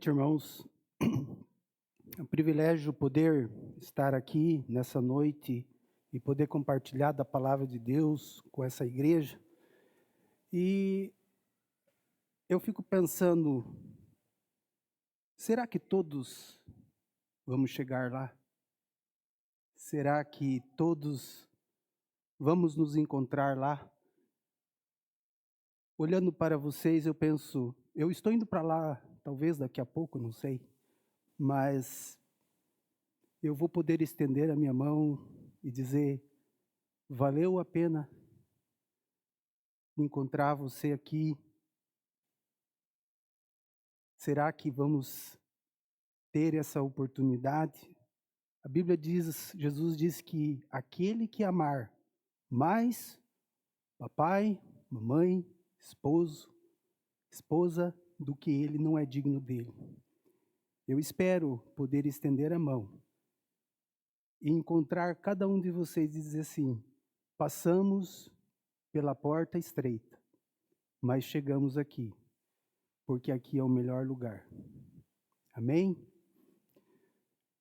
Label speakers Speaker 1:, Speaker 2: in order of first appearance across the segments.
Speaker 1: Irmãos, é um privilégio poder estar aqui nessa noite e poder compartilhar da palavra de Deus com essa igreja. E eu fico pensando, será que todos vamos chegar lá? Será que todos vamos nos encontrar lá? Olhando para vocês, eu penso, eu estou indo para lá, talvez daqui a pouco, não sei, mas eu vou poder estender a minha mão e dizer: valeu a pena encontrar você aqui. Será que vamos ter essa oportunidade? A Bíblia diz, Jesus diz que aquele que amar mais papai, mamãe, esposo, esposa do que ele não é digno dele. Eu espero poder estender a mão e encontrar cada um de vocês e dizer assim: passamos pela porta estreita, mas chegamos aqui, porque aqui é o melhor lugar. Amém?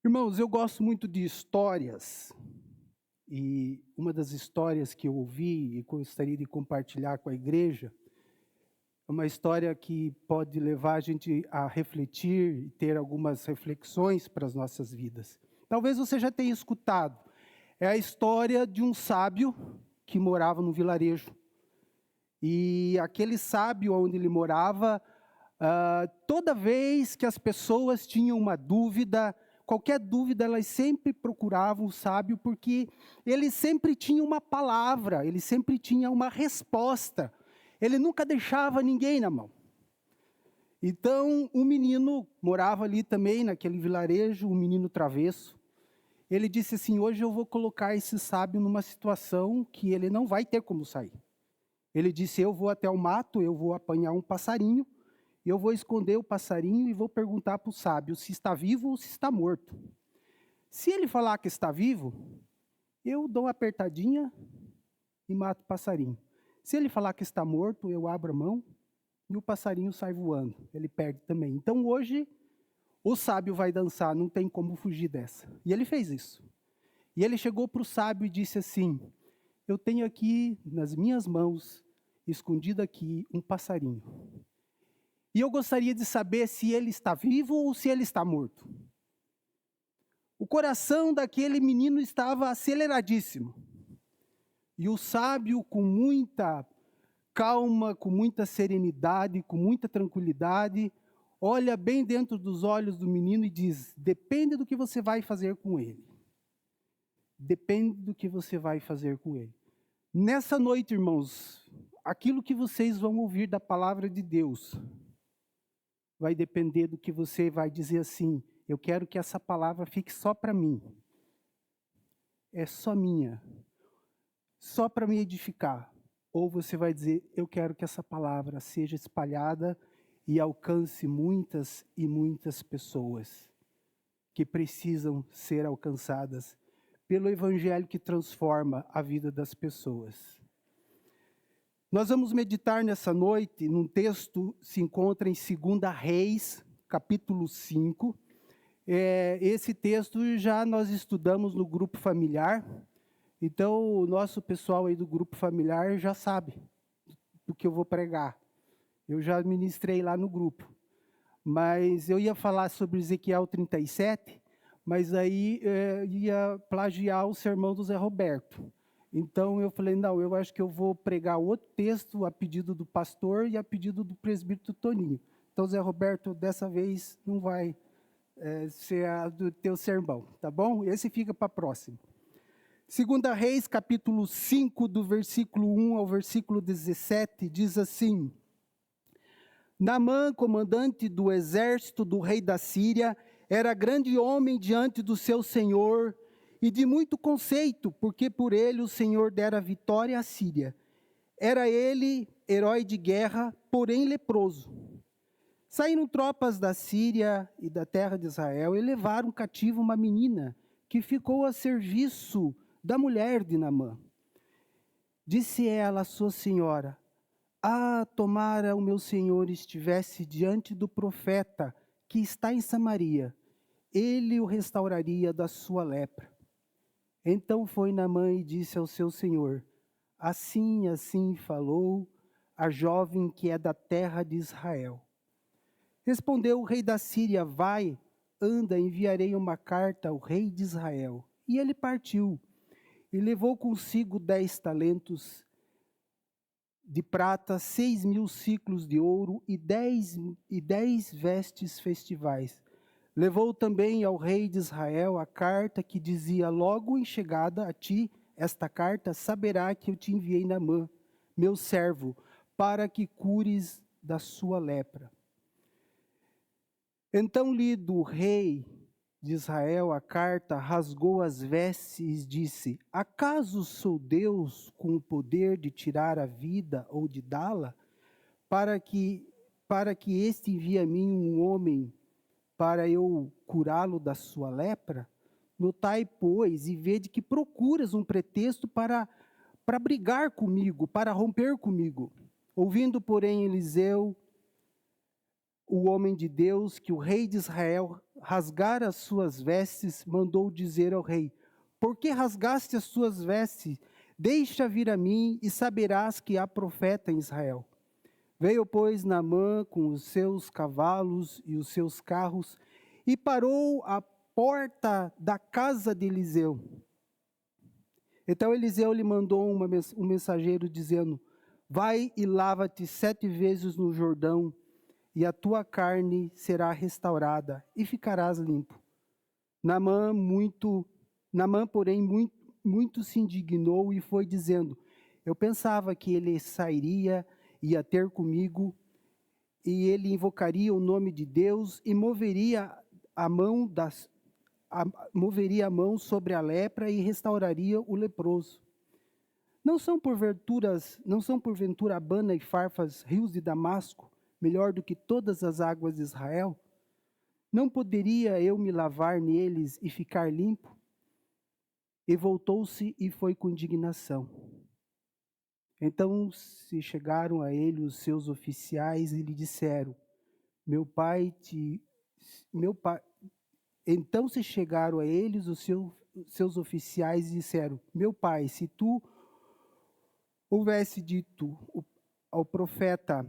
Speaker 1: Irmãos, eu gosto muito de histórias, e uma das histórias que eu ouvi e gostaria de compartilhar com a igreja é uma história que pode levar a gente a refletir e ter algumas reflexões para as nossas vidas. Talvez você já tenha escutado. É a história de um sábio que morava num vilarejo. E aquele sábio onde ele morava, toda vez que as pessoas tinham uma dúvida, qualquer dúvida, elas sempre procuravam o sábio, porque ele sempre tinha uma palavra, ele sempre tinha uma resposta. Ele nunca deixava ninguém na mão. Então, um menino morava ali também, naquele vilarejo, um menino travesso. Ele disse assim: hoje eu vou colocar esse sábio numa situação que ele não vai ter como sair. Ele disse: eu vou até o mato, eu vou apanhar um passarinho, eu vou esconder o passarinho e vou perguntar para o sábio se está vivo ou se está morto. Se ele falar que está vivo, eu dou uma apertadinha e mato o passarinho. Se ele falar que está morto, eu abro a mão e o passarinho sai voando. Ele perde também. Então hoje o sábio vai dançar, não tem como fugir dessa. E ele fez isso. E ele chegou para o sábio e disse assim: eu tenho aqui nas minhas mãos, escondido aqui, um passarinho. E eu gostaria de saber se ele está vivo ou se ele está morto. O coração daquele menino estava aceleradíssimo. E o sábio, com muita calma, com muita serenidade, com muita tranquilidade, olha bem dentro dos olhos do menino e diz: depende do que você vai fazer com ele. Depende do que você vai fazer com ele. Nessa noite, irmãos, aquilo que vocês vão ouvir da palavra de Deus vai depender do que você vai dizer assim: eu quero que essa palavra fique só para mim. É só minha. Só para me edificar. Ou você vai dizer: eu quero que essa palavra seja espalhada e alcance muitas e muitas pessoas que precisam ser alcançadas pelo evangelho que transforma a vida das pessoas. Nós vamos meditar nessa noite num texto que se encontra em 2 Reis, capítulo 5. Esse texto já nós estudamos no grupo familiar. Então, o nosso pessoal aí do grupo familiar já sabe do que eu vou pregar. Eu já ministrei lá no grupo. Mas eu ia falar sobre Ezequiel 37, mas aí ia plagiar o sermão do Zé Roberto. Então, eu falei: não, eu acho que eu vou pregar outro texto a pedido do pastor e a pedido do presbítero Toninho. Então, Zé Roberto, dessa vez não vai ser do teu sermão, tá bom? Esse fica para a próxima. 2 Reis, capítulo 5, do versículo 1 ao versículo 17, diz assim: Naamã, comandante do exército do rei da Síria, era grande homem diante do seu senhor e de muito conceito, porque por ele o Senhor dera vitória à Síria. Era ele herói de guerra, porém leproso. Saíram tropas da Síria e da terra de Israel e levaram cativo uma menina que ficou a serviço da mulher de Naamã. Disse ela à sua senhora: tomara o meu senhor estivesse diante do profeta que está em Samaria, ele o restauraria da sua lepra. Então foi Naamã e disse ao seu senhor: assim falou a jovem que é da terra de Israel. Respondeu o rei da Síria: vai, anda, enviarei uma carta ao rei de Israel. E ele partiu, e levou consigo 10 talentos de prata, 6.000 ciclos de ouro e dez vestes festivais. Levou também ao rei de Israel a carta que dizia: logo em chegada a ti esta carta, saberá que eu te enviei Naamã, meu servo, para que cures da sua lepra. Então, lido o rei de Israel a carta, rasgou as vestes e disse: acaso sou Deus com o poder de tirar a vida ou de dá-la? Para que este envie a mim um homem para eu curá-lo da sua lepra? Notai, pois, e vede que procuras um pretexto para brigar comigo, para romper comigo. Ouvindo, porém, Eliseu, o homem de Deus, que o rei de Israel rasgara as suas vestes, mandou dizer ao rei: por que rasgaste as suas vestes? Deixa vir a mim e saberás que há profeta em Israel. Veio, pois, Naamã com os seus cavalos e os seus carros e parou à porta da casa de Eliseu. Então Eliseu lhe mandou um mensageiro dizendo: vai e lava-te 7 vezes no Jordão, e a tua carne será restaurada, e ficarás limpo. Naamã, porém, muito se indignou e foi dizendo: eu pensava que ele sairia, ia ter comigo, e ele invocaria o nome de Deus e moveria a mão sobre a lepra e restauraria o leproso. Não são porventura Abana e Farfas, rios de Damasco, melhor do que todas as águas de Israel? Não poderia eu me lavar neles e ficar limpo? E voltou-se e foi com indignação. Então se chegaram a ele os seus oficiais e lhe disseram: Então se chegaram a eles os seus oficiais e disseram: meu pai, se tu houvesse dito ao profeta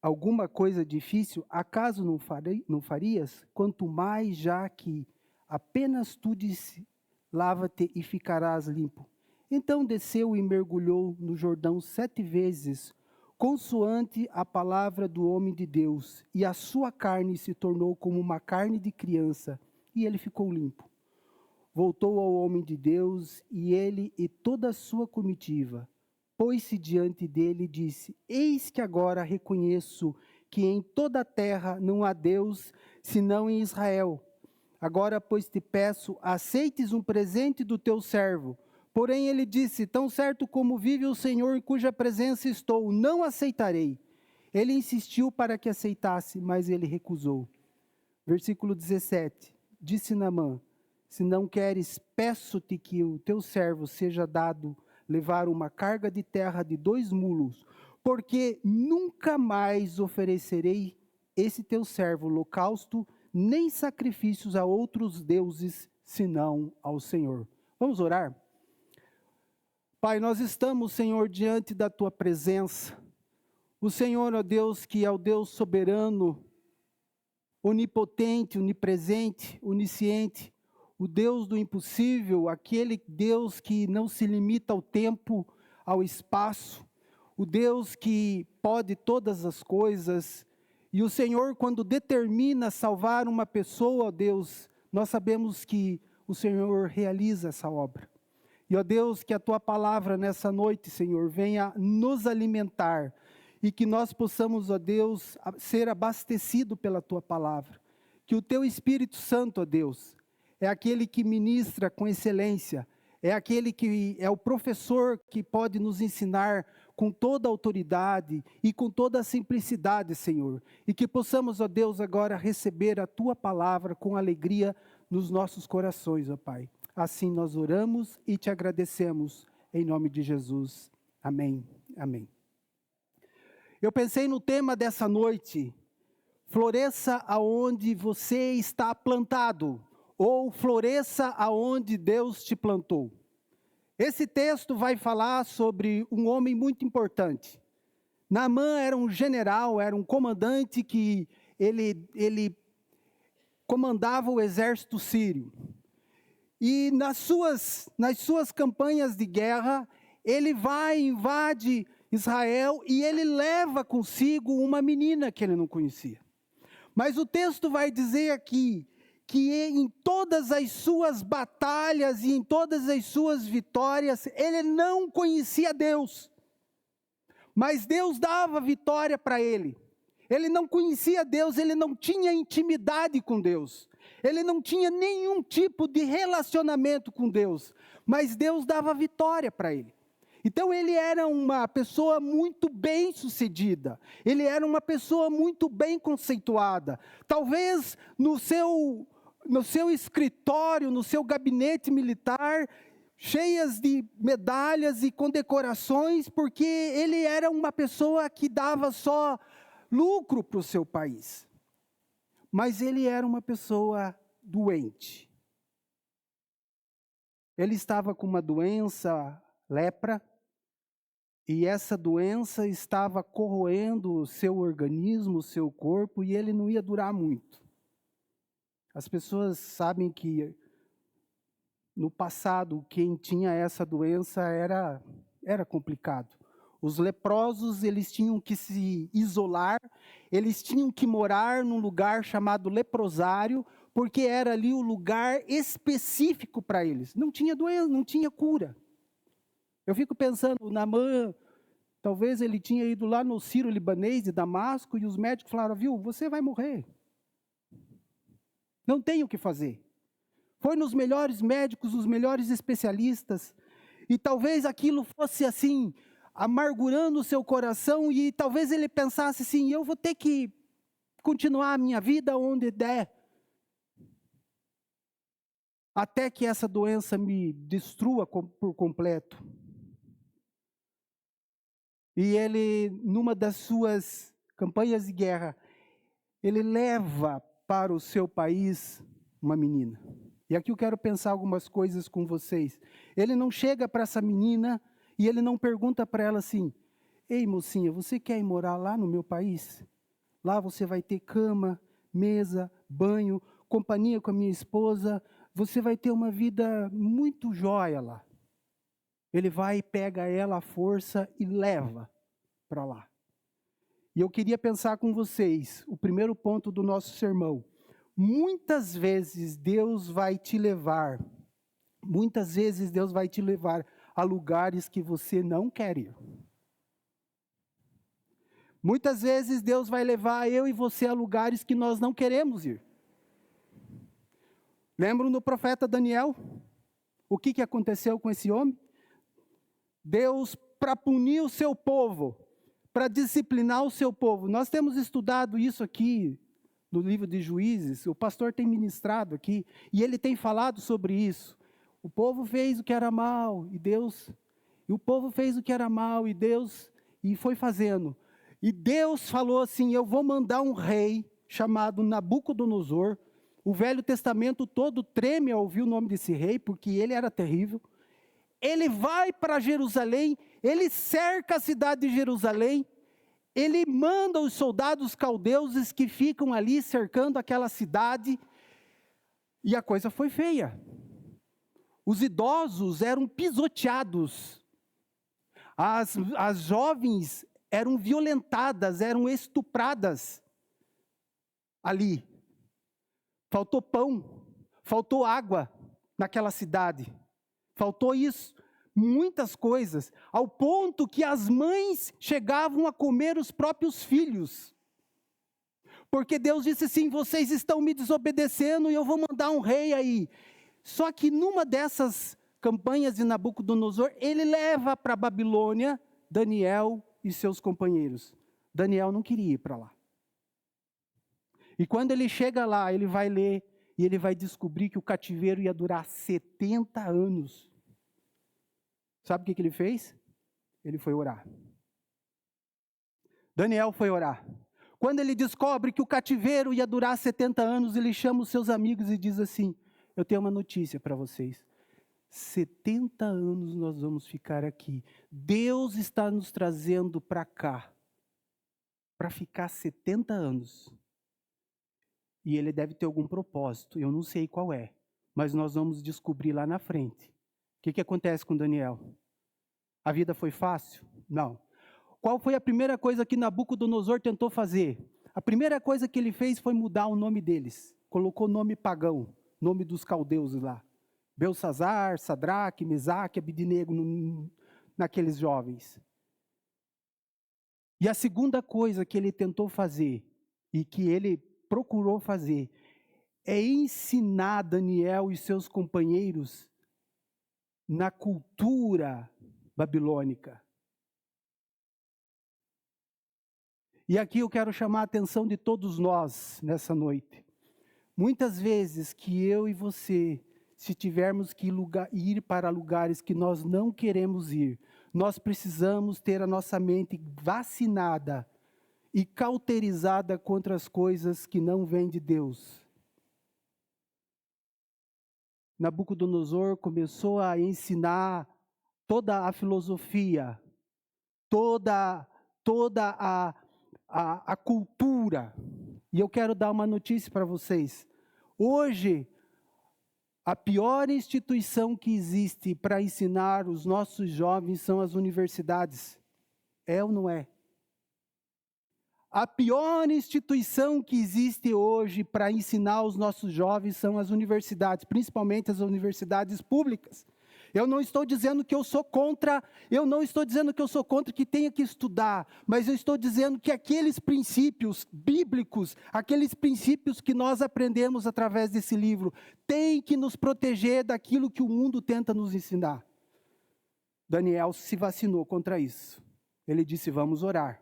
Speaker 1: alguma coisa difícil, acaso não farias? Quanto mais já que apenas tu disse: lava-te e ficarás limpo. Então desceu e mergulhou no Jordão 7 vezes, consoante a palavra do homem de Deus, e a sua carne se tornou como uma carne de criança, e ele ficou limpo. Voltou ao homem de Deus, e ele e toda a sua comitiva, pôs-se diante dele e disse: eis que agora reconheço que em toda a terra não há Deus, senão em Israel. Agora, pois, te peço, aceites um presente do teu servo. Porém ele disse: tão certo como vive o Senhor em cuja presença estou, não aceitarei. Ele insistiu para que aceitasse, mas ele recusou. Versículo 17, disse Naamã: se não queres, peço-te que o teu servo seja dado levar uma carga de terra de 2 mulos, porque nunca mais oferecerei esse teu servo holocausto, nem sacrifícios a outros deuses, senão ao Senhor. Vamos orar? Pai, nós estamos, Senhor, diante da Tua presença. O Senhor, ó Deus, que é o Deus soberano, onipotente, onipresente, onisciente, o Deus do impossível, aquele Deus que não se limita ao tempo, ao espaço, o Deus que pode todas as coisas. E o Senhor, quando determina salvar uma pessoa, ó Deus, nós sabemos que o Senhor realiza essa obra. E, ó Deus, que a Tua palavra nessa noite, Senhor, venha nos alimentar e que nós possamos, ó Deus, ser abastecido pela Tua palavra. Que o Teu Espírito Santo, ó Deus, é aquele que ministra com excelência, é aquele que é o professor que pode nos ensinar com toda a autoridade e com toda a simplicidade, Senhor. E que possamos, ó Deus, agora receber a Tua palavra com alegria nos nossos corações, ó Pai. Assim nós oramos e te agradecemos, em nome de Jesus. Amém. Amém. Eu pensei no tema dessa noite: floresça aonde você está plantado, ou floresça aonde Deus te plantou. Esse texto vai falar sobre um homem muito importante. Naamã era um general, era um comandante que ele comandava o exército sírio. E nas suas campanhas de guerra, ele invade Israel e ele leva consigo uma menina que ele não conhecia. Mas o texto vai dizer aqui que em todas as suas batalhas e em todas as suas vitórias, ele não conhecia Deus. Mas Deus dava vitória para ele. Ele não conhecia Deus, ele não tinha intimidade com Deus. Ele não tinha nenhum tipo de relacionamento com Deus. Mas Deus dava vitória para ele. Então ele era uma pessoa muito bem sucedida. Ele era uma pessoa muito bem conceituada. Talvez no seu escritório, no seu gabinete militar, cheias de medalhas e condecorações, porque ele era uma pessoa que dava só lucro para o seu país. Mas ele era uma pessoa doente. Ele estava com uma doença, lepra, e essa doença estava corroendo o seu organismo, o seu corpo, e ele não ia durar muito. As pessoas sabem que no passado, quem tinha essa doença era complicado. Os leprosos, eles tinham que se isolar, eles tinham que morar num lugar chamado leprosário, porque era ali o lugar específico para eles. Não tinha doença, não tinha cura. Eu fico pensando, Naamã, talvez ele tinha ido lá no Sírio-Libanês de Damasco, e os médicos falaram, viu, você vai morrer. Não tem o que fazer. Foi nos melhores médicos, os melhores especialistas, e talvez aquilo fosse assim, amargurando o seu coração, e talvez ele pensasse assim, eu vou ter que continuar a minha vida onde der, até que essa doença me destrua por completo. E ele, numa das suas campanhas de guerra, ele leva para o seu país uma menina. E aqui eu quero pensar algumas coisas com vocês. Ele não chega para essa menina e ele não pergunta para ela assim, ei mocinha, você quer ir morar lá no meu país? Lá você vai ter cama, mesa, banho, companhia com a minha esposa, você vai ter uma vida muito jóia lá. Ele vai e pega ela à força e leva para lá. E eu queria pensar com vocês, o primeiro ponto do nosso sermão. Muitas vezes Deus vai te levar a lugares que você não quer ir. Muitas vezes Deus vai levar eu e você a lugares que nós não queremos ir. Lembram do profeta Daniel? O que aconteceu com esse homem? Deus, para punir o seu povo, para disciplinar o seu povo. Nós temos estudado isso aqui no livro de Juízes, o pastor tem ministrado aqui, e ele tem falado sobre isso. O povo fez o que era mal, e o povo fez o que era mal, e foi fazendo. E Deus falou assim, eu vou mandar um rei chamado Nabucodonosor. O Velho Testamento todo treme ao ouvir o nome desse rei, porque ele era terrível. Ele vai para Jerusalém, ele cerca a cidade de Jerusalém, ele manda os soldados caldeus que ficam ali cercando aquela cidade, e a coisa foi feia. Os idosos eram pisoteados, as jovens eram violentadas, eram estupradas ali. Faltou pão, faltou água naquela cidade, faltou isso. Muitas coisas, ao ponto que as mães chegavam a comer os próprios filhos. Porque Deus disse assim, vocês estão me desobedecendo e eu vou mandar um rei aí. Só que numa dessas campanhas de Nabucodonosor, ele leva para a Babilônia Daniel e seus companheiros. Daniel não queria ir para lá. E quando ele chega lá, ele vai ler e ele vai descobrir que o cativeiro ia durar 70 anos. Sabe o que ele fez? Ele foi orar. Daniel foi orar. Quando ele descobre que o cativeiro ia durar 70 anos, ele chama os seus amigos e diz assim: eu tenho uma notícia para vocês. 70 anos nós vamos ficar aqui. Deus está nos trazendo para cá, para ficar 70 anos. E ele deve ter algum propósito, eu não sei qual é, mas nós vamos descobrir lá na frente. O que acontece com Daniel? A vida foi fácil? Não. Qual foi a primeira coisa que Nabucodonosor tentou fazer? A primeira coisa que ele fez foi mudar o nome deles. Colocou nome pagão, nome dos caldeus lá. Belsazar, Sadraque, Mesaque, Abidnego, naqueles jovens. E a segunda coisa que ele tentou fazer, e que ele procurou fazer, é ensinar Daniel e seus companheiros na cultura babilônica. E aqui eu quero chamar a atenção de todos nós nessa noite. Muitas vezes que eu e você, se tivermos que ir para lugares que nós não queremos ir, nós precisamos ter a nossa mente vacinada e cauterizada contra as coisas que não vêm de Deus. Nabucodonosor começou a ensinar toda a filosofia, toda a cultura. E eu quero dar uma notícia para vocês. Hoje, a pior instituição que existe para ensinar os nossos jovens são as universidades. É ou não é? A pior instituição que existe hoje para ensinar os nossos jovens são as universidades, principalmente as universidades públicas. Eu não estou dizendo que eu sou contra, que tenha que estudar, mas eu estou dizendo que aqueles princípios bíblicos, aqueles princípios que nós aprendemos através desse livro, têm que nos proteger daquilo que o mundo tenta nos ensinar. Daniel se vacinou contra isso. Ele disse: vamos orar.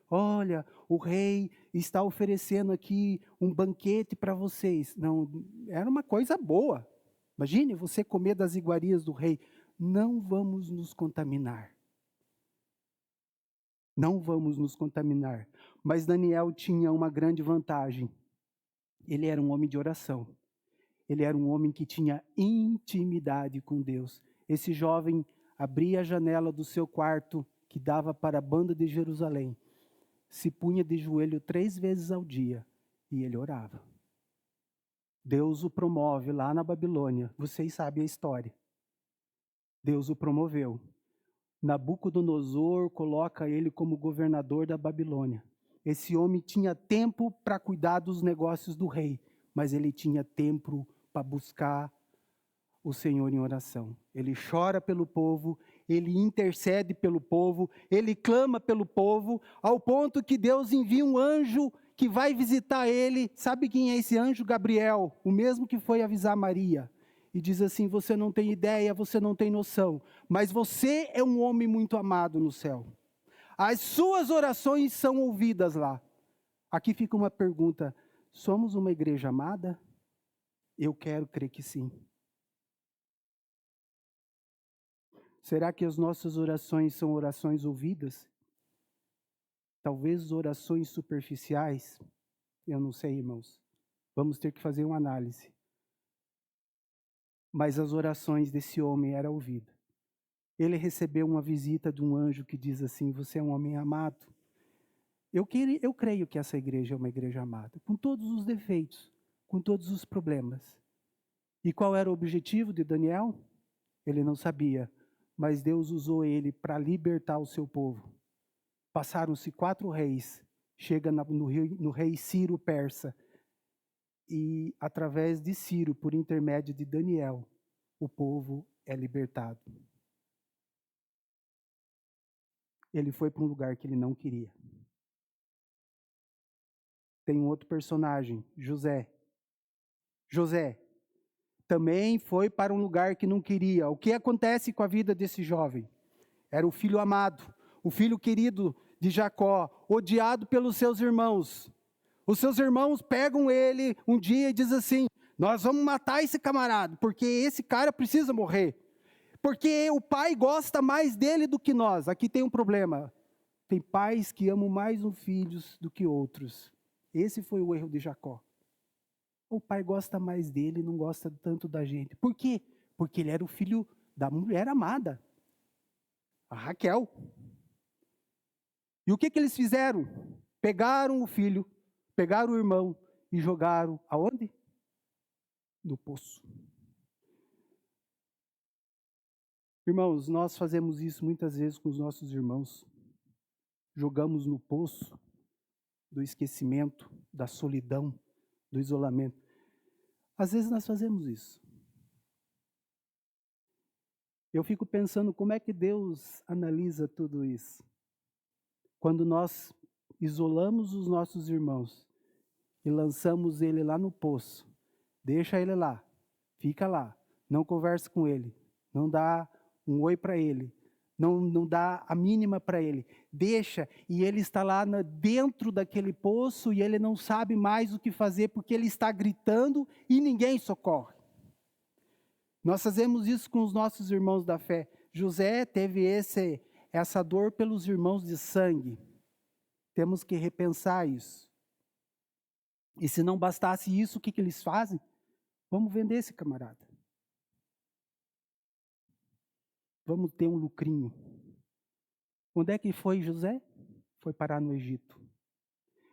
Speaker 1: Olha, o rei está oferecendo aqui um banquete para vocês. Não, era uma coisa boa. Imagine você comer das iguarias do rei. Não vamos nos contaminar. Não vamos nos contaminar. Mas Daniel tinha uma grande vantagem. Ele era um homem de oração. Ele era um homem que tinha intimidade com Deus. Esse jovem abria a janela do seu quarto, que dava para a banda de Jerusalém, se punha de joelho 3 vezes ao dia e ele orava. Deus o promove lá na Babilônia. Vocês sabem a história. Deus o promoveu. Nabucodonosor coloca ele como governador da Babilônia. Esse homem tinha tempo para cuidar dos negócios do rei, mas ele tinha tempo para buscar o Senhor em oração. Ele chora pelo povo, ele intercede pelo povo, ele clama pelo povo, ao ponto que Deus envia um anjo que vai visitar ele. Sabe quem é esse anjo? Gabriel, o mesmo que foi avisar Maria. E diz assim: você não tem ideia, você não tem noção, mas você é um homem muito amado no céu. As suas orações são ouvidas lá. Aqui fica uma pergunta: somos uma igreja amada? Eu quero crer que sim. Será que as nossas orações são orações ouvidas? Talvez orações superficiais? Eu não sei, irmãos. Vamos ter que fazer uma análise. Mas as orações desse homem eram ouvidas. Ele recebeu uma visita de um anjo que diz assim: você é um homem amado. Eu creio que essa igreja é uma igreja amada, com todos os defeitos, com todos os problemas. E qual era o objetivo de Daniel? Ele não sabia, mas Deus usou ele para libertar o seu povo. Passaram-se 4 reis, chega no rei Ciro persa, e através de Ciro, por intermédio de Daniel, o povo é libertado. Ele foi para um lugar que ele não queria. Tem um outro personagem, José. José também foi para um lugar que não queria. O que acontece com a vida desse jovem? Era o filho amado, o filho querido de Jacó, odiado pelos seus irmãos. Os seus irmãos pegam ele um dia e dizem assim: nós vamos matar esse camarada, porque esse cara precisa morrer. Porque o pai gosta mais dele do que nós. Aqui tem um problema. Tem pais que amam mais um filho do que outros. Esse foi o erro de Jacó. O pai gosta mais dele, não gosta tanto da gente. Por quê? Porque ele era o filho da mulher amada, a Raquel. E o que eles fizeram? Pegaram o filho, pegaram o irmão e jogaram aonde? No poço. Irmãos, nós fazemos isso muitas vezes com os nossos irmãos. Jogamos no poço do esquecimento, da solidão, do isolamento. Às vezes nós fazemos isso. Eu fico pensando como é que Deus analisa tudo isso. Quando nós isolamos os nossos irmãos e lançamos ele lá no poço, deixa ele lá, fica lá, não conversa com ele, não dá um oi para ele, não dá a mínima para ele, deixa, e ele está lá dentro daquele poço e ele não sabe mais o que fazer porque ele está gritando e ninguém socorre. Nós fazemos isso com os nossos irmãos da fé. José teve essa dor pelos irmãos de sangue. Temos que repensar isso. E se não bastasse isso, o que eles fazem? Vamos vender esse camarada. Vamos ter um lucrinho. Onde é que foi José? Foi parar no Egito.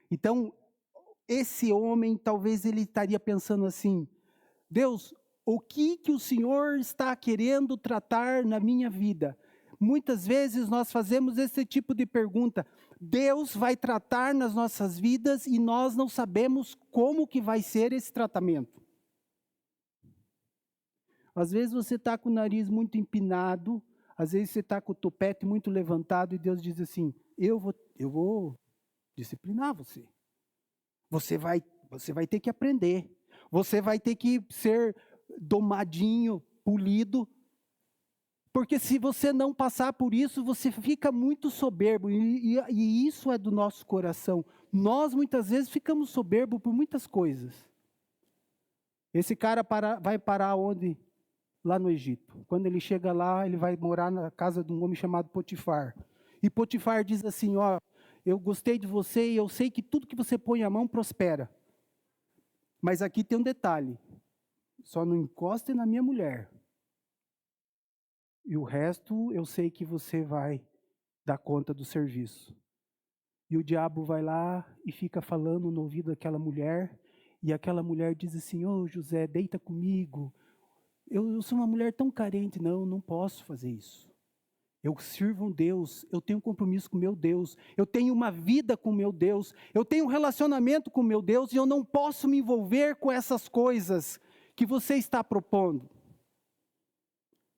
Speaker 1: Então, esse homem, talvez ele estaria pensando assim, Deus, o que o Senhor está querendo tratar na minha vida? Muitas vezes nós fazemos esse tipo de pergunta. Deus vai tratar nas nossas vidas e nós não sabemos como que vai ser esse tratamento. Às vezes você está com o nariz muito empinado, às vezes você está com o topete muito levantado e Deus diz assim, eu vou disciplinar você. Você vai ter que aprender. Você vai ter que ser domadinho, polido, porque se você não passar por isso, você fica muito soberbo, e isso é do nosso coração. Nós muitas vezes ficamos soberbos por muitas coisas. Esse cara vai parar onde? Lá no Egito. Quando ele chega lá, ele vai morar na casa de um homem chamado Potifar. E Potifar diz assim, ó, eu gostei de você e eu sei que tudo que você põe a mão prospera. Mas aqui tem um detalhe, só não encoste na minha mulher. E o resto eu sei que você vai dar conta do serviço. E o diabo vai lá e fica falando no ouvido daquela mulher, e aquela mulher diz assim, ô José, deita comigo. Eu sou uma mulher tão carente, não posso fazer isso. Eu sirvo um Deus, eu tenho um compromisso com meu Deus, eu tenho uma vida com meu Deus, eu tenho um relacionamento com meu Deus, e eu não posso me envolver com essas coisas que você está propondo.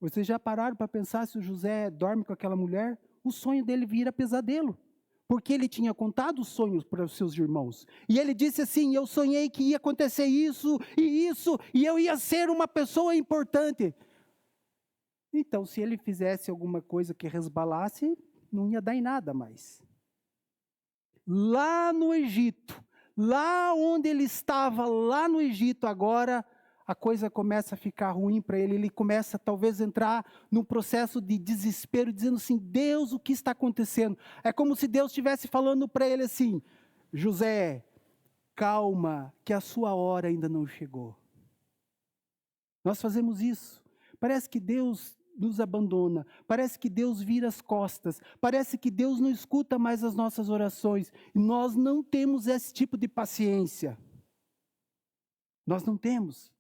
Speaker 1: Vocês já pararam para pensar se o José dorme com aquela mulher? O sonho dele vira pesadelo. Porque ele tinha contado os sonhos para os seus irmãos. E ele disse assim, eu sonhei que ia acontecer isso, e eu ia ser uma pessoa importante. Então, se ele fizesse alguma coisa que resbalasse, não ia dar em nada mais. Lá no Egito, lá onde ele estava, lá no Egito agora, a coisa começa a ficar ruim para ele. Ele começa talvez a entrar num processo de desespero, dizendo assim, Deus, o que está acontecendo? É como se Deus estivesse falando para ele assim, José, calma, que a sua hora ainda não chegou. Nós fazemos isso. Parece que Deus nos abandona, parece que Deus vira as costas, parece que Deus não escuta mais as nossas orações. E nós não temos esse tipo de paciência. Nós não temos.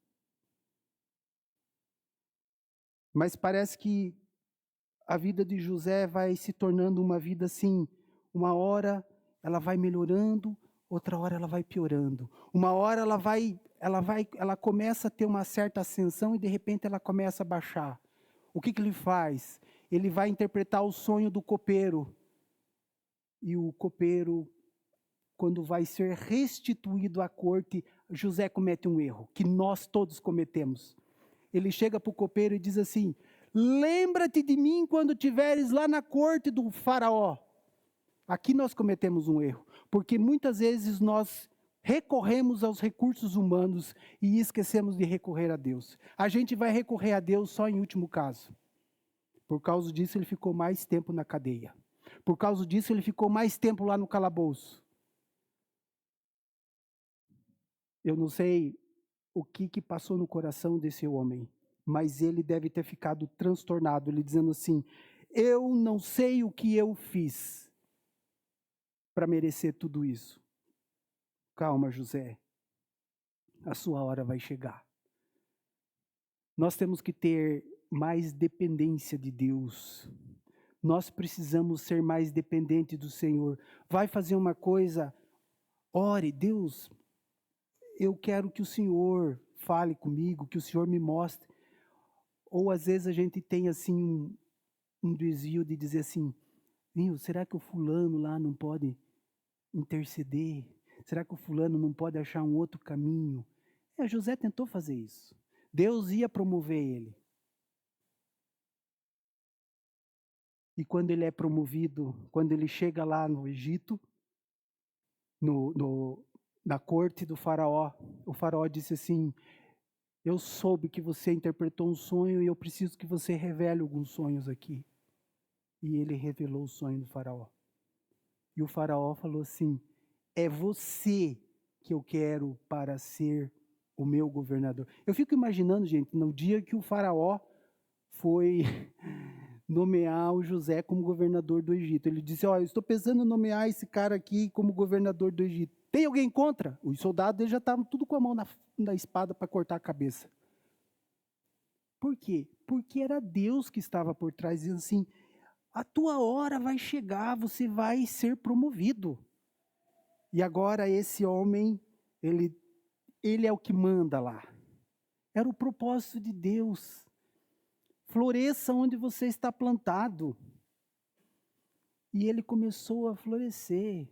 Speaker 1: Mas parece que a vida de José vai se tornando uma vida assim, uma hora ela vai melhorando, outra hora ela vai piorando. Uma hora ela começa a ter uma certa ascensão e de repente ela começa a baixar. O que ele faz? Ele vai interpretar o sonho do copeiro. E o copeiro, quando vai ser restituído à corte, José comete um erro, que nós todos cometemos. Ele chega para o copeiro e diz assim, lembra-te de mim quando estiveres lá na corte do faraó. Aqui nós cometemos um erro, porque muitas vezes nós recorremos aos recursos humanos e esquecemos de recorrer a Deus. A gente vai recorrer a Deus só em último caso. Por causa disso ele ficou mais tempo na cadeia. Por causa disso, ele ficou mais tempo lá no calabouço. Eu não sei o que passou no coração desse homem, mas ele deve ter ficado transtornado, ele dizendo assim: eu não sei o que eu fiz para merecer tudo isso. Calma, José, a sua hora vai chegar. Nós temos que ter mais dependência de Deus. Nós precisamos ser mais dependentes do Senhor. Vai fazer uma coisa, ore, Deus, eu quero que o Senhor fale comigo, que o Senhor me mostre. Ou às vezes a gente tem assim um desvio de dizer assim: será que o fulano lá não pode interceder? Será que o fulano não pode achar um outro caminho? José tentou fazer isso. Deus ia promover ele. E quando ele é promovido, quando ele chega lá no Egito, na corte do faraó, o faraó disse assim: eu soube que você interpretou um sonho e eu preciso que você revele alguns sonhos aqui. E ele revelou o sonho do faraó. E o faraó falou assim: é você que eu quero para ser o meu governador. Eu fico imaginando, gente, no dia que o faraó foi nomear o José como governador do Egito. Ele disse: eu estou pensando em nomear esse cara aqui como governador do Egito. Tem alguém contra? Os soldados já estavam tudo com a mão na espada para cortar a cabeça. Por quê? Porque era Deus que estava por trás, dizendo assim: a tua hora vai chegar, você vai ser promovido. E agora esse homem, ele é o que manda lá. Era o propósito de Deus. Floresça onde você está plantado. E ele começou a florescer.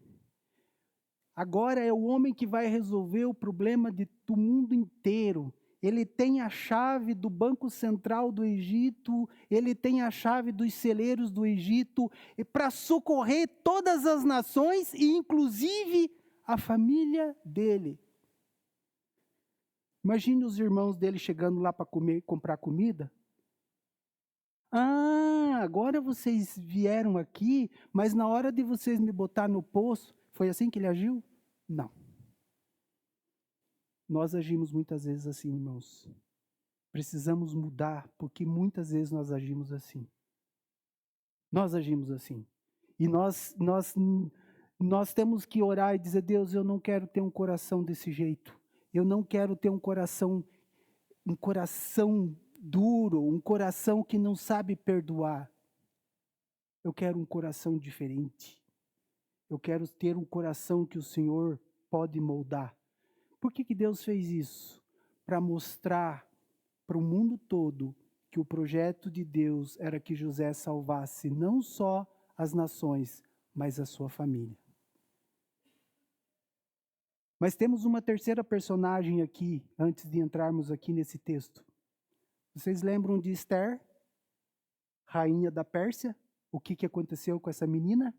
Speaker 1: Agora é o homem que vai resolver o problema do mundo inteiro. Ele tem a chave do Banco Central do Egito, ele tem a chave dos celeiros do Egito, para socorrer todas as nações e inclusive a família dele. Imagine os irmãos dele chegando lá para comprar comida. Agora vocês vieram aqui, mas na hora de vocês me botar no poço, foi assim que ele agiu? Não. Nós agimos muitas vezes assim, irmãos. Precisamos mudar, porque muitas vezes nós agimos assim. Nós agimos assim. E nós temos que orar e dizer: Deus, eu não quero ter um coração desse jeito. Eu não quero ter um coração duro, um coração que não sabe perdoar. Eu quero um coração diferente. Eu quero ter um coração que o Senhor pode moldar. Por que Deus fez isso? Para mostrar para o mundo todo que o projeto de Deus era que José salvasse não só as nações, mas a sua família. Mas temos uma terceira personagem aqui, antes de entrarmos aqui nesse texto. Vocês lembram de Esther, rainha da Pérsia? O que aconteceu com essa menina?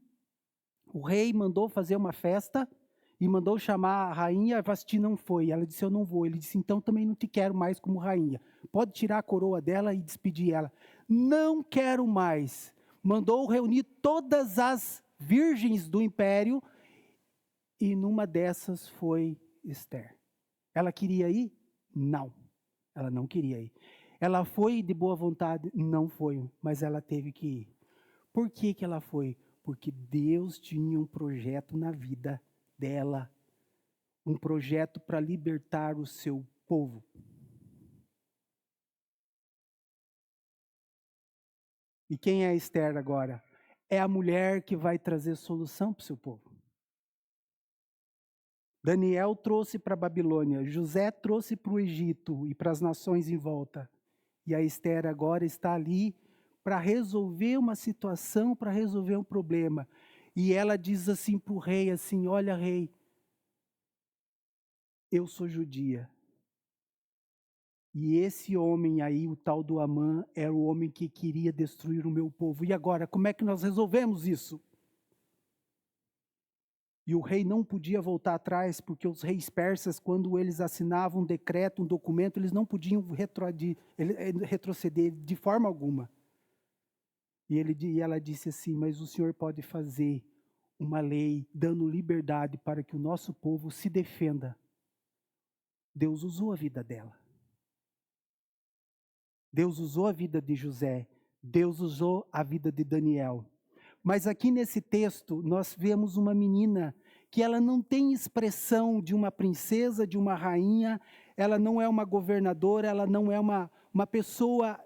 Speaker 1: O rei mandou fazer uma festa e mandou chamar a rainha, a Vasti não foi. Ela disse: eu não vou. Ele disse: então também não te quero mais como rainha. Pode tirar a coroa dela e despedir ela. Não quero mais. Mandou reunir todas as virgens do império e numa dessas foi Esther. Ela queria ir? Não. Ela não queria ir. Ela foi de boa vontade? Não foi, mas ela teve que ir. Por que ela foi? Porque Deus tinha um projeto na vida dela, um projeto para libertar o seu povo. E quem é Esther agora? É a mulher que vai trazer solução para o seu povo. Daniel trouxe para a Babilônia, José trouxe para o Egito e para as nações em volta. E a Esther agora está ali para resolver uma situação, para resolver um problema. E ela diz assim para o rei, assim: olha, rei, eu sou judia. E esse homem aí, o tal do Amã, era o homem que queria destruir o meu povo. E agora, como é que nós resolvemos isso? E o rei não podia voltar atrás, porque os reis persas, quando eles assinavam um decreto, um documento, eles não podiam retroceder de forma alguma. E ela disse assim, mas o Senhor pode fazer uma lei dando liberdade para que o nosso povo se defenda. Deus usou a vida dela. Deus usou a vida de José. Deus usou a vida de Daniel. Mas aqui nesse texto, nós vemos uma menina que ela não tem expressão de uma princesa, de uma rainha, ela não é uma governadora, ela não é uma pessoa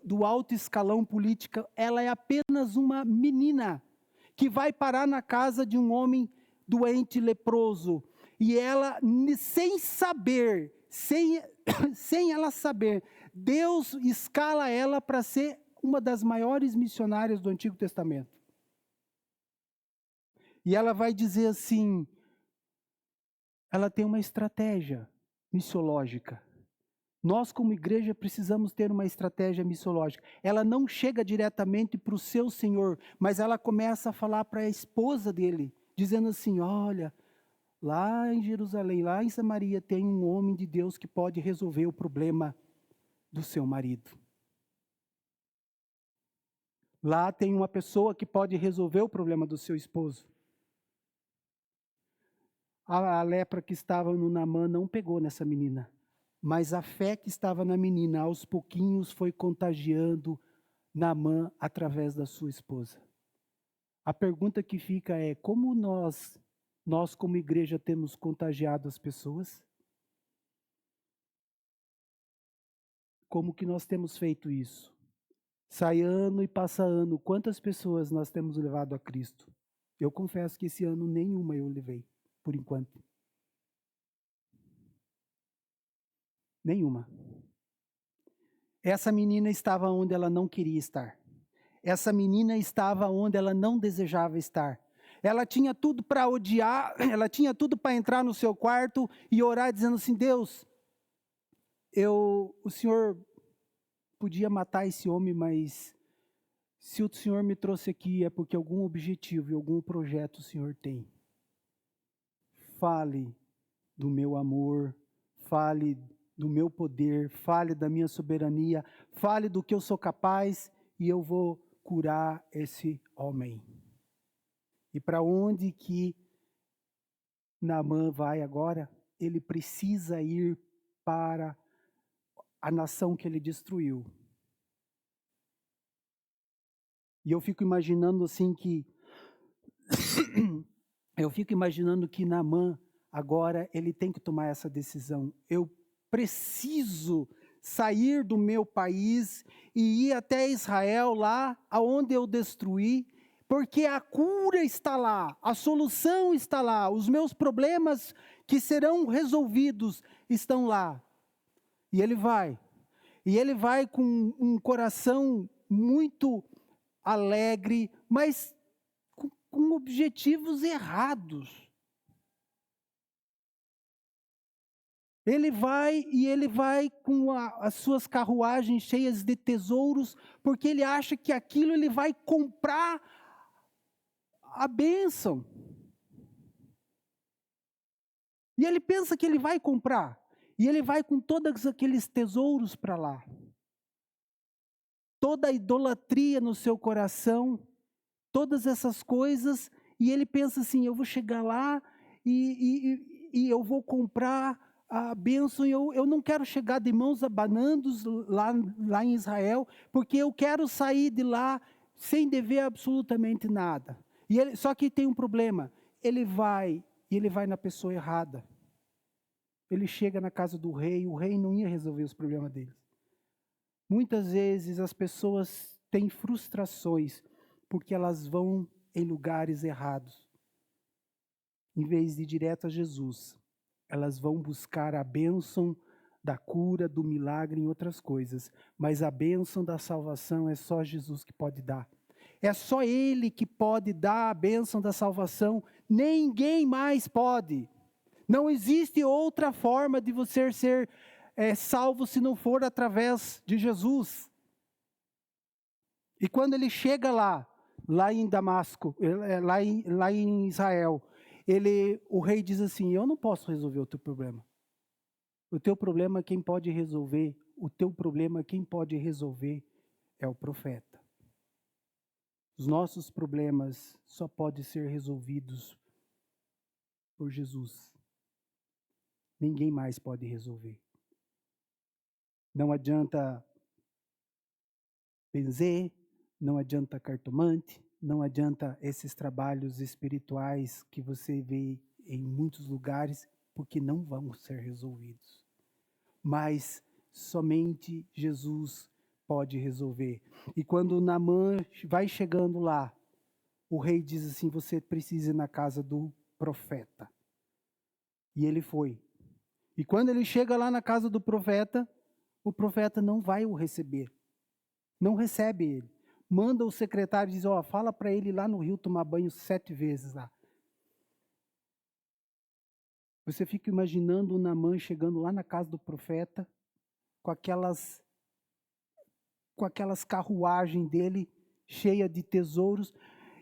Speaker 1: do alto escalão político, ela é apenas uma menina que vai parar na casa de um homem doente, leproso. E ela, sem saber, sem ela saber, Deus escala ela para ser uma das maiores missionárias do Antigo Testamento. E ela vai dizer assim, ela tem uma estratégia missiológica. Nós, como igreja, precisamos ter uma estratégia missiológica. Ela não chega diretamente para o seu senhor, mas ela começa a falar para a esposa dele, dizendo assim, olha, lá em Jerusalém, lá em Samaria, tem um homem de Deus que pode resolver o problema do seu marido. Lá tem uma pessoa que pode resolver o problema do seu esposo. A lepra que estava no Naamã não pegou nessa menina. Mas a fé que estava na menina, aos pouquinhos, foi contagiando Naamã através da sua esposa. A pergunta que fica é, como nós como igreja temos contagiado as pessoas? Como que nós temos feito isso? Sai ano e passa ano, quantas pessoas nós temos levado a Cristo? Eu confesso que esse ano nenhuma eu levei, por enquanto. Nenhuma. Essa menina estava onde ela não queria estar. Essa menina estava onde ela não desejava estar. Ela tinha tudo para odiar, ela tinha tudo para entrar no seu quarto e orar dizendo assim, Deus, o Senhor podia matar esse homem, mas se o Senhor me trouxe aqui é porque algum objetivo e algum projeto o Senhor tem. Fale do meu amor, fale do meu poder, fale da minha soberania, fale do que eu sou capaz e eu vou curar esse homem. E para onde que Naamã vai agora? Ele precisa ir para a nação que ele destruiu. E eu fico imaginando assim que Naamã agora ele tem que tomar essa decisão. Eu preciso sair do meu país e ir até Israel, lá aonde eu destruí, porque a cura está lá, a solução está lá, os meus problemas que serão resolvidos estão lá. E ele vai com um coração muito alegre, mas com objetivos errados. Ele vai com as suas carruagens cheias de tesouros, porque ele acha que aquilo ele vai comprar a bênção. E ele pensa que ele vai comprar. E ele vai com todos aqueles tesouros para lá. Toda a idolatria no seu coração, todas essas coisas, e ele pensa assim, eu vou chegar lá e eu vou comprar a bênção, eu não quero chegar de mãos abanando lá em Israel, porque eu quero sair de lá sem dever absolutamente nada. Só que tem um problema, ele vai na pessoa errada. Ele chega na casa do rei, o rei não ia resolver os problemas dele. Muitas vezes as pessoas têm frustrações, porque elas vão em lugares errados. Em vez de ir direto a Jesus, elas vão buscar a bênção da cura, do milagre em outras coisas. Mas a bênção da salvação é só Jesus que pode dar. É só Ele que pode dar a bênção da salvação. Ninguém mais pode. Não existe outra forma de você ser salvo se não for através de Jesus. E quando ele chega lá em Damasco, lá em Israel, o rei diz assim, eu não posso resolver o teu problema. O teu problema quem pode resolver é o profeta. Os nossos problemas só podem ser resolvidos por Jesus. Ninguém mais pode resolver. Não adianta benzer, não adianta cartomante, não adianta esses trabalhos espirituais que você vê em muitos lugares, porque não vão ser resolvidos. Mas somente Jesus pode resolver. E quando Naamã vai chegando lá, o rei diz assim: você precisa ir na casa do profeta. E ele foi. E quando ele chega lá na casa do profeta, o profeta não vai o receber. Não recebe ele. Manda o secretário e diz: ó, fala para ele ir lá no rio tomar banho 7 vezes lá. Você fica imaginando o Naamã chegando lá na casa do profeta, com aquelas carruagens dele, cheia de tesouros.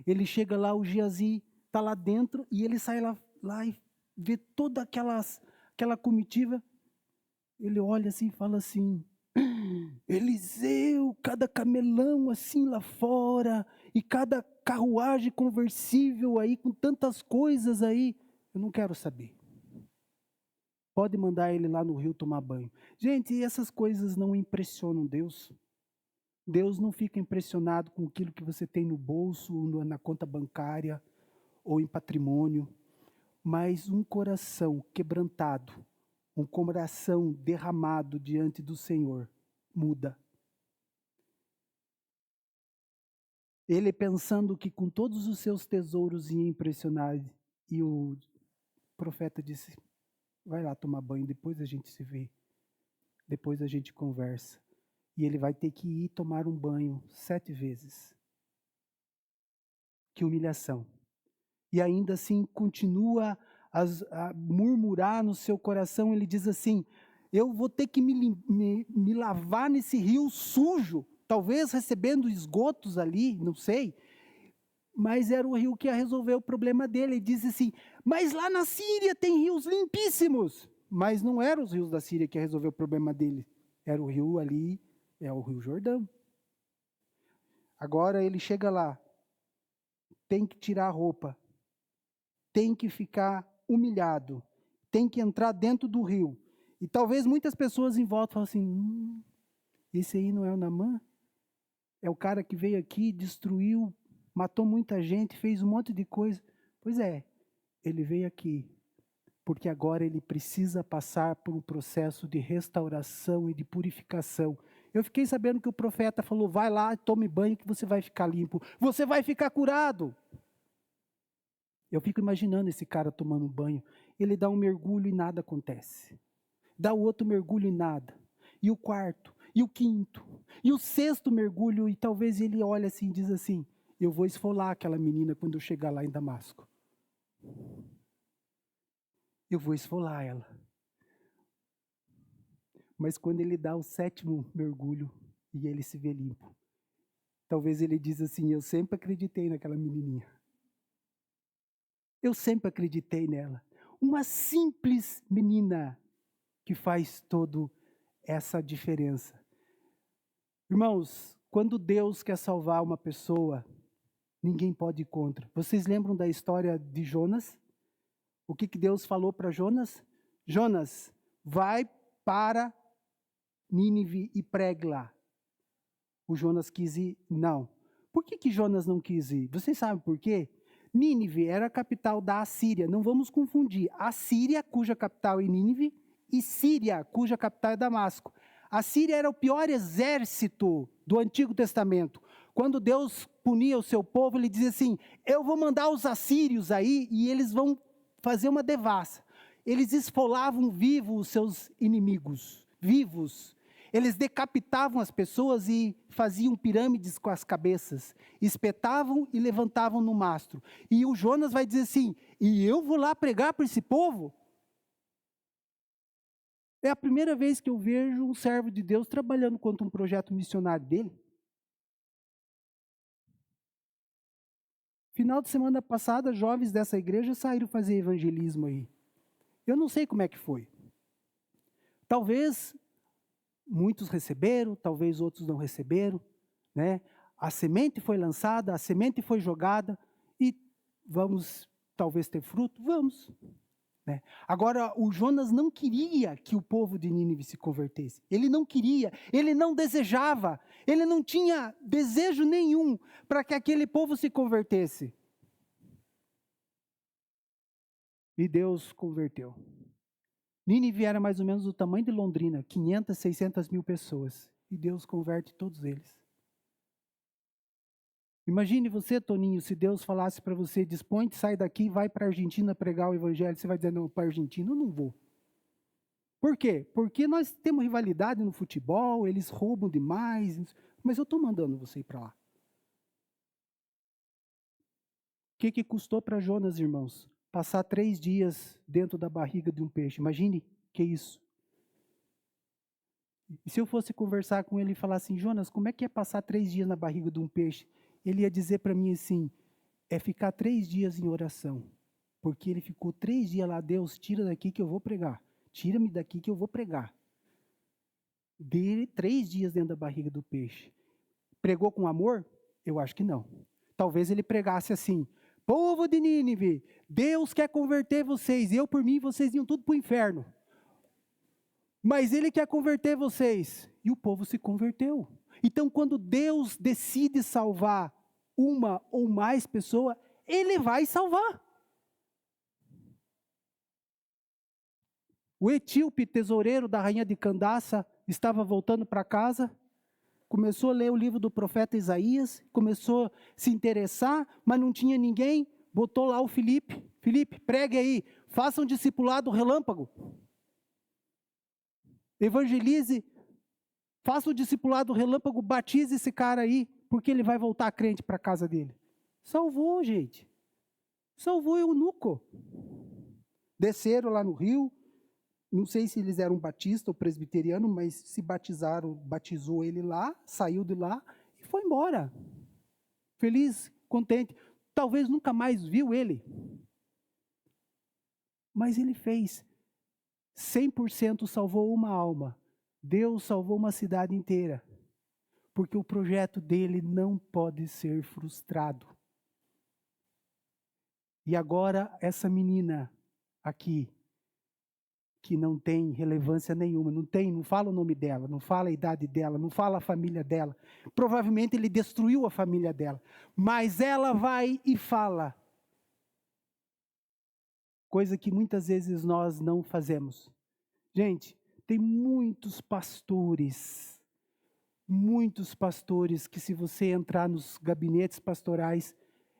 Speaker 1: Ele chega lá, o Geazi está lá dentro, e ele sai lá e vê toda aquela comitiva. Ele olha assim e fala assim: Eliseu, cada camelão assim lá fora, e cada carruagem conversível aí, com tantas coisas aí, eu não quero saber. Pode mandar ele lá no rio tomar banho. Gente, essas coisas não impressionam Deus. Deus não fica impressionado com aquilo que você tem no bolso, na conta bancária ou em patrimônio, mas um coração quebrantado, um coração derramado diante do Senhor, muda. Ele pensando que com todos os seus tesouros ia impressionar, e o profeta disse: vai lá tomar banho, depois a gente se vê, depois a gente conversa. E ele vai ter que ir tomar um banho 7 vezes. Que humilhação. E ainda assim continua a murmurar no seu coração. Ele diz assim: eu vou ter que me lavar nesse rio sujo, talvez recebendo esgotos ali, não sei. Mas era o rio que ia resolver o problema dele. Ele diz assim: mas lá na Síria tem rios limpíssimos. Mas não eram os rios da Síria que ia resolver o problema dele. Era o rio ali, é o Rio Jordão. Agora ele chega lá, tem que tirar a roupa, tem que ficar humilhado, tem que entrar dentro do rio. E talvez muitas pessoas em volta falem assim: esse aí não é o Naamã? É o cara que veio aqui, destruiu, matou muita gente, fez um monte de coisa. Pois é, ele veio aqui porque agora ele precisa passar por um processo de restauração e de purificação. Eu fiquei sabendo que o profeta falou: vai lá, tome banho que você vai ficar limpo, você vai ficar curado. Eu fico imaginando esse cara tomando banho. Ele dá um mergulho e nada acontece. Dá o outro mergulho e nada. E o quarto, e o quinto, e o sexto mergulho, e talvez ele olhe assim e diz assim: eu vou esfolar aquela menina quando eu chegar lá em Damasco. Eu vou esfolar ela. Mas quando ele dá o 7º mergulho e ele se vê limpo, talvez ele diz assim: eu sempre acreditei naquela menininha. Eu sempre acreditei nela. Uma simples menina que faz toda essa diferença. Irmãos, quando Deus quer salvar uma pessoa, ninguém pode ir contra. Vocês lembram da história de Jonas? O que Deus falou para Jonas? Jonas, vai para Nínive e pregue lá. O Jonas quis ir? Não. Por que Jonas não quis ir? Vocês sabem por quê? Nínive era a capital da Assíria. Não vamos confundir. Assíria, cuja capital é Nínive, e Síria, cuja capital é Damasco. A Síria era o pior exército do Antigo Testamento. Quando Deus punia o seu povo, ele dizia assim: eu vou mandar os assírios aí e eles vão fazer uma devassa. Eles esfolavam vivos os seus inimigos, vivos. Eles decapitavam as pessoas e faziam pirâmides com as cabeças, espetavam e levantavam no mastro. E o Jonas vai dizer assim: e eu vou lá pregar para esse povo? É a primeira vez que eu vejo um servo de Deus trabalhando contra um projeto missionário dele. Final de semana passada, jovens dessa igreja saíram fazer evangelismo aí. Eu não sei como é que foi. Talvez muitos receberam, talvez outros não receberam, né? A semente foi lançada, a semente foi jogada e vamos talvez ter fruto? Vamos. Né? Agora, o Jonas não queria que o povo de Nínive se convertesse. Ele não queria, ele não desejava, ele não tinha desejo nenhum para que aquele povo se convertesse. E Deus converteu. Nínive era mais ou menos do tamanho de Londrina, 500, 600 mil pessoas. E Deus converte todos eles. Imagine você, Toninho, se Deus falasse para você, dispõe, sai daqui e vai para a Argentina pregar o evangelho. Você vai dizer, não, para a Argentina eu não vou. Por quê? Porque nós temos rivalidade no futebol, eles roubam demais, mas eu estou mandando você ir para lá. O que custou para Jonas, irmãos? Passar 3 dias dentro da barriga de um peixe. Imagine que isso. E se eu fosse conversar com ele e falar assim, Jonas, como é que é passar 3 dias na barriga de um peixe? Ele ia dizer para mim assim, é ficar 3 dias em oração. Porque ele ficou 3 dias lá, Deus, tira daqui que eu vou pregar. Tira-me daqui que eu vou pregar. Dele 3 dias dentro da barriga do peixe. Pregou com amor? Eu acho que não. Talvez ele pregasse assim, povo de Nínive, Deus quer converter vocês, eu por mim, vocês iam tudo para o inferno. Mas ele quer converter vocês. E o povo se converteu. Então, quando Deus decide salvar uma ou mais pessoas, ele vai salvar. O etíope tesoureiro da rainha de Candaça estava voltando para casa, começou a ler o livro do profeta Isaías, começou a se interessar, mas não tinha ninguém, botou lá o Filipe, pregue aí, faça um discipulado relâmpago. Evangelize, faça o discipulado relâmpago, batize esse cara aí, porque ele vai voltar crente para a casa dele. Salvou, gente. Salvou o eunuco. Desceram lá no rio, não sei se eles eram batista ou presbiteriano, mas se batizaram, batizou ele lá, saiu de lá e foi embora. Feliz, contente. Talvez nunca mais viu ele. Mas ele fez. 100% salvou uma alma. Deus salvou uma cidade inteira. Porque o projeto dele não pode ser frustrado. E agora essa menina aqui, que não tem relevância nenhuma, não fala o nome dela, não fala a idade dela, não fala a família dela. Provavelmente ele destruiu a família dela. Mas ela vai e fala. Coisa que muitas vezes nós não fazemos. Gente, tem muitos pastores que se você entrar nos gabinetes pastorais,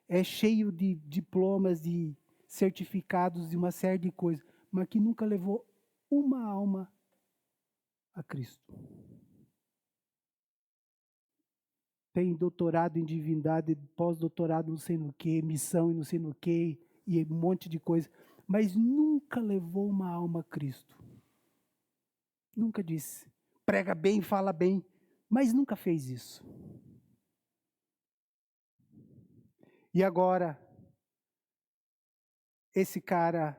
Speaker 1: é cheio de diplomas, de certificados, de uma série de coisas, mas que nunca levou uma alma a Cristo. Tem doutorado em divindade, pós-doutorado não sei no que, missão e não sei no que, e um monte de coisa, mas nunca levou uma alma a Cristo. Nunca disse. Prega bem, fala bem, mas nunca fez isso. E agora, esse cara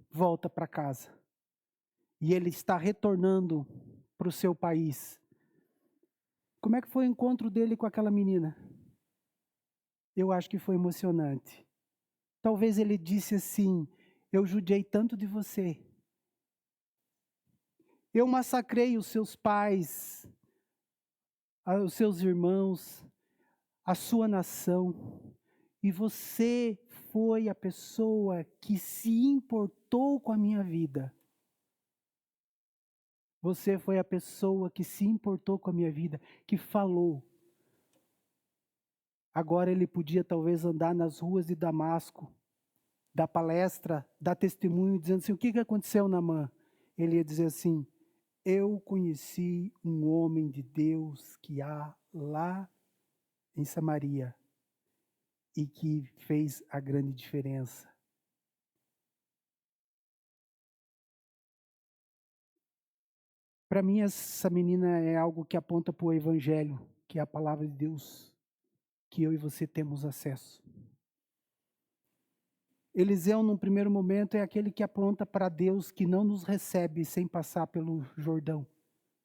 Speaker 1: volta para casa. E ele está retornando para o seu país. Como é que foi o encontro dele com aquela menina? Eu acho que foi emocionante. Talvez ele disse assim, eu judiei tanto de você. Eu massacrei os seus pais, os seus irmãos, a sua nação. E você foi a pessoa que se importou com a minha vida. Você foi a pessoa que se importou com a minha vida, que falou. Agora ele podia talvez andar nas ruas de Damasco, dar palestra, dar testemunho, dizendo assim, o que aconteceu, Naamã? Ele ia dizer assim, eu conheci um homem de Deus que há lá em Samaria e que fez a grande diferença. Para mim, essa menina é algo que aponta para o Evangelho, que é a palavra de Deus, que eu e você temos acesso. Eliseu, num primeiro momento, é aquele que aponta para Deus que não nos recebe sem passar pelo Jordão,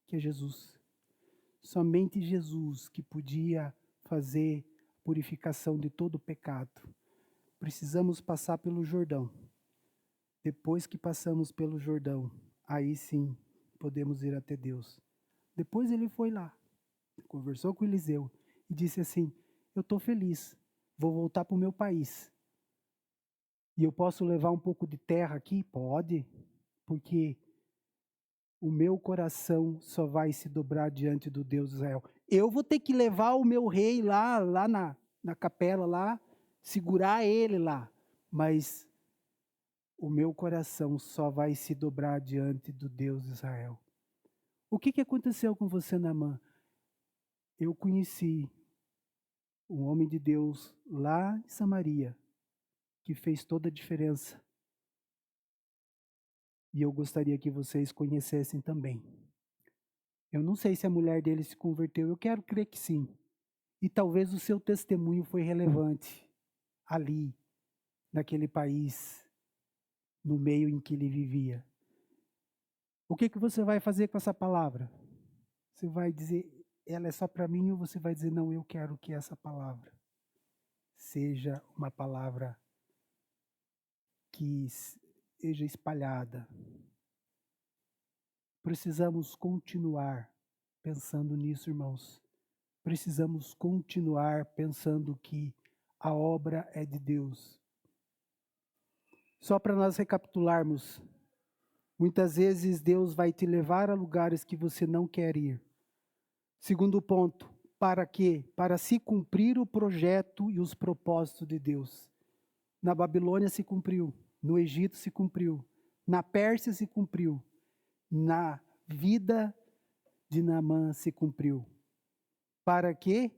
Speaker 1: que é Jesus. Somente Jesus que podia fazer purificação de todo o pecado. Precisamos passar pelo Jordão. Depois que passamos pelo Jordão, aí sim podemos ir até Deus. Depois ele foi lá, conversou com Eliseu e disse assim: eu estou feliz, vou voltar para o meu país. E eu posso levar um pouco de terra aqui? Pode, porque o meu coração só vai se dobrar diante do Deus de Israel. Eu vou ter que levar o meu rei lá na capela, lá, segurar ele lá. Mas o meu coração só vai se dobrar diante do Deus de Israel. O que aconteceu com você, Naamã? Eu conheci um homem de Deus lá em Samaria, que fez toda a diferença. E eu gostaria que vocês conhecessem também. Eu não sei se a mulher dele se converteu, eu quero crer que sim. E talvez o seu testemunho foi relevante ali, naquele país, no meio em que ele vivia. O que você vai fazer com essa palavra? Você vai dizer, ela é só para mim, ou você vai dizer, não, eu quero que essa palavra seja uma palavra que seja espalhada. Precisamos continuar pensando nisso, irmãos. Precisamos continuar pensando que a obra é de Deus. Só para nós recapitularmos, muitas vezes Deus vai te levar a lugares que você não quer ir. Segundo ponto, para quê? Para se cumprir o projeto e os propósitos de Deus. Na Babilônia se cumpriu, no Egito se cumpriu, na Pérsia se cumpriu, na vida de Naamã se cumpriu. Para quê?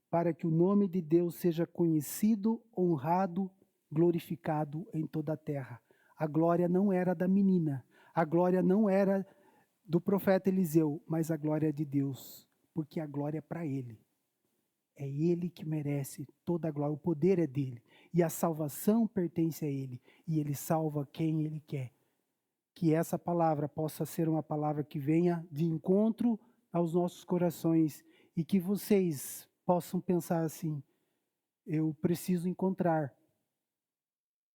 Speaker 1: Para que o nome de Deus seja conhecido, honrado, glorificado em toda a terra. A glória não era da menina, a glória não era do profeta Eliseu, mas a glória é de Deus, porque a glória é para ele. É ele que merece toda a glória, o poder é dele, e a salvação pertence a ele, e ele salva quem ele quer. Que essa palavra possa ser uma palavra que venha de encontro aos nossos corações, e que vocês possam pensar assim: eu preciso encontrar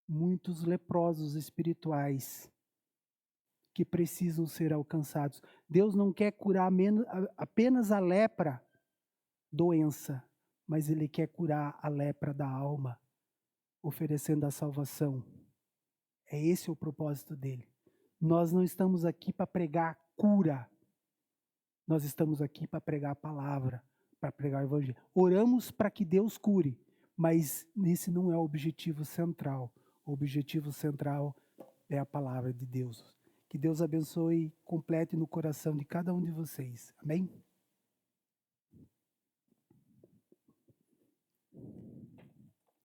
Speaker 1: muitos leprosos espirituais que precisam ser alcançados. Deus não quer curar apenas a lepra, doença, mas Ele quer curar a lepra da alma, oferecendo a salvação. É esse o propósito dele. Nós não estamos aqui para pregar cura. Nós estamos aqui para pregar a palavra, para pregar o evangelho. Oramos para que Deus cure, mas esse não é o objetivo central. O objetivo central é a palavra de Deus. Que Deus abençoe, complete no coração de cada um de vocês. Amém?